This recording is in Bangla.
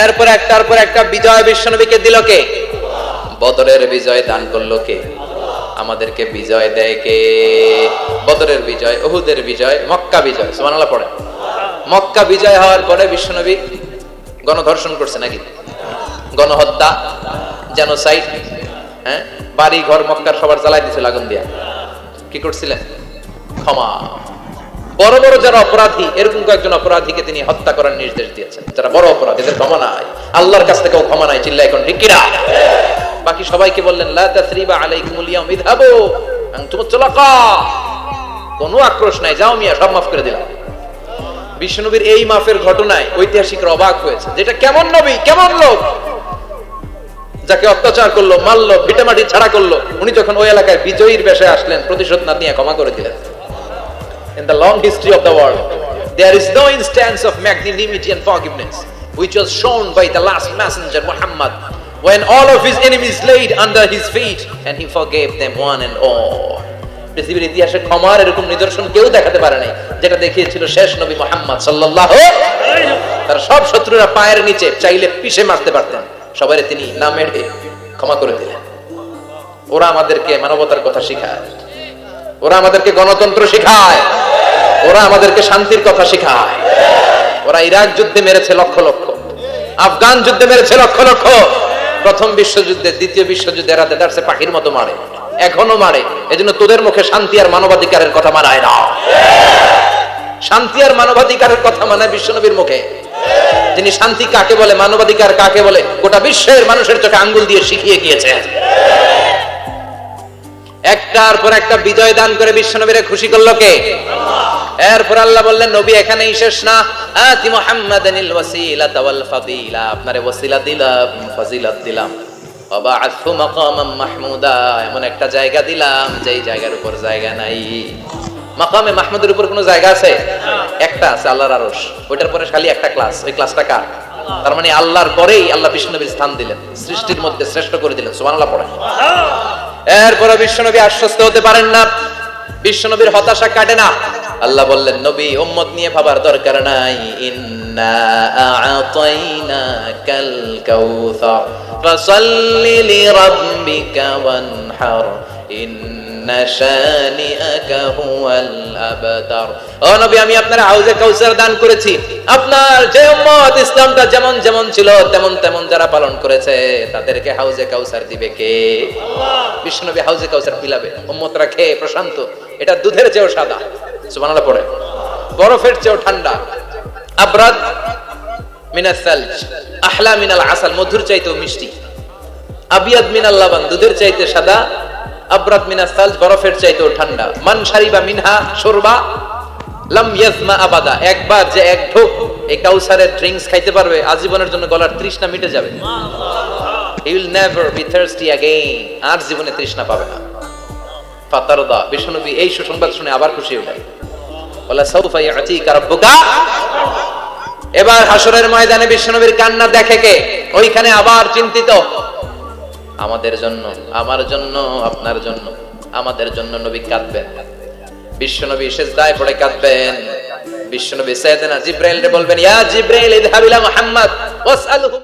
এরপর একটার পর একটা বিজয় বিশ্বনবীকে দিল কে? বদরের বিজয় দান করলো কে? আমাদেরকে বিজয় দেয় কে? বদরের বিজয়, উহুদের বিজয়, মক্কা বিজয়। সুবহানাল্লাহ পড়ে। মক্কা বিজয় হওয়ার পরে বিশ্বনবী গণধর্ষণ করছে নাকি? গণহত্যা, জেনোসাইড, হ্যাঁ, বাড়ি ঘর মক্কার সবার জ্বালাই দিয়েছিল আগুন দিয়া। কি করছিলেন? ক্ষমা। বড় বড় যারা অপরাধী, এরকম কয়েকজন অপরাধীকে তিনি হত্যা করার নির্দেশ দিয়েছেন। যারা বড় অপরাধী, এদের ক্ষমা নাই, আল্লাহর কাছ থেকেও ক্ষমা নাই। চিল্লা এখন ঠিক কিনা? বাকি সবাইকে বললেন লা তাসরিবা আলাইকুমুল ইয়াউম ইযহাবু আনতুম তুলাকা, কোনো আক্রোশ নাই, যাও মিয়া, সব মাফ করে দিলাম। বিশ্বনবীর এই মাফের ঘটনায় ঐতিহাসিকরা অবাক হয়েছে, যেটা কেমন নবী, কেমন লোক, যাকে অত্যাচার করলো, মারলো, ভিটামাটি ছাড়া করলো, উনি যখন ওই এলাকায় বিজয়ীর বেশে আসলেন, প্রতিশোধ না নিয়ে ক্ষমা করে দিলেন। In the long history of the world, there is no instance of magnanimity and forgiveness which was shown by the last messenger Muhammad, when all of his enemies laid under his feet and he forgave them one and all. পৃথিবীর ইতিহাসে ক্ষমার এরকম নিদর্শন কেউ দেখাতে পারে নাই, যেটা দেখিয়েছিল শেষ নবী মুহাম্মদ সাল্লাল্লাহু আলাইহি ওয়াসাল্লাম। তার সব শত্রুরা পায়ের নিচে চাইলে পিষে মারতে পারতেন, সবারে তিনি না মেরে ক্ষমা করে দিলেন। ওরা আমাদেরকে মানবতার কথা শিখায়, ওরা আমাদেরকে গণতন্ত্র শিখায়, ওরা আমাদেরকে শান্তির কথা শিখায়। ওরা ইরাক যুদ্ধে মেরেছে লক্ষ লক্ষ, আফগান যুদ্ধে মেরেছে লক্ষ লক্ষ, প্রথম বিশ্বযুদ্ধে, দ্বিতীয় বিশ্বযুদ্ধে এরা দেদারসে পাখির মতো মারে, এখনো মারে। এজন্য তোদের মুখে শান্তি আর মানবাধিকারের কথা মানায় না। শান্তি আর মানবাধিকারের কথা মানায় বিশ্বনবীর মুখে। যিনি শান্তি কাকে বলে, মানবাধিকার কাকে বলে, গোটা বিশ্বের মানুষের চোখে আঙ্গুল দিয়ে শিখিয়ে গিয়েছেন। একটার পর একটা বিজয় দান করে বিশ্বনবীরে খুশি করলো কে? এরপর আল্লাহ বললেন, নবী এখানেই শেষ না, আতি মুহাম্মাদানিল ওয়াসিলাতা ওয়াল ফাদিলা, আপনারে ওয়াসিলা দিলাম, ফাজিলত দিলাম, ওয়া বা'আতহু মাকামান মাহমুদা, এমন একটা জায়গা দিলাম যেই জায়গার উপর জায়গা নাই। মাকামে মাহমুদের উপর কোনো জায়গা আছে? একটা আছে, আল্লাহর আরশ। ওইটার পরে খালি একটা ক্লাস, ওই ক্লাসটা কার? তার মানে আল্লাহর পরেই আল্লাহ বিশ্বনবীর স্থান দিলেন, সৃষ্টির মধ্যে শ্রেষ্ঠ করে দিলেন। সুবহানাল্লাহ পড়ে। এরপরে বিশ্বনবী আশ্বস্ত হতে পারেন না, বিশ্বনবীর হতাশা কাটে না। আল্লাহ বললেন, নবী উম্মত নিয়ে ভাবার দরকার নাই, ইন্না আ'তাইনাকাল কাউসার ফাসাল্লি লিরাব্বিকা ওয়ানহার ইন্না শানিআকা হুয়াল আবতার। ও নবী, আমি আপনার হাউজে কাউসার দান করেছি। আপনার যে উম্মত ইসলামটা যেমন যেমন ছিল তেমন তেমন যারা পালন করেছে, তাদেরকে হাউজে কাউসার দিবে কে? আল্লাহ। বিশ্বনবী হাউজে কাউসার পিলাবে, উম্মতরা খেয়ে প্রশান্ত। এটা দুধের চেয়েও সাদা, সুবহানাল্লাহ পড়ে, বরফের চেয়েও ঠান্ডা, আবরাদ মিনাস সালজ, আহলা মিনাল আসাল, মধুর চাইতেও মিষ্টি, আবিয়াদ মিনাল লাবান, দুধের চাইতে সাদা, আবরাদ মিনাস সালজ, বরফের চাইতেও ঠান্ডা। মান শারিবা মিনহা শুরবা লাম ইয়াজমা আবাদা, একবার যে এক ঢোক এই কাউসারের ড্রিঙ্কস খাইতে পারবে, আজীবনের জন্য গলার তৃষ্ণা মিটে যাবে। He will never be thirsty again, আর জীবনে তৃষ্ণা পাবে না। ফাতারদা, বিশ্বনবী এই সুসংবাদ শুনে আবার খুশি হলেন। ওয়ালা সাউফা ইয়াতিকা রাব্বুকা। এবার হাসরের ময়দানে বিশ্বনবীর কান্না দেখে কে? ওইখানে আবার চিন্তিত, আমাদের জন্য, আমার জন্য, আপনার জন্য, আমাদের জন্য নবী কাঁদবেন। বিশ্বনবী সিজদায় পড়ে কাঁদবেন। বিশ্বনবী সাইয়েদনা জিবরাইলকে বলবেন, ইয়া জিবরাইল ইযহাব ইলা মুহাম্মদ ওয়াসআলহু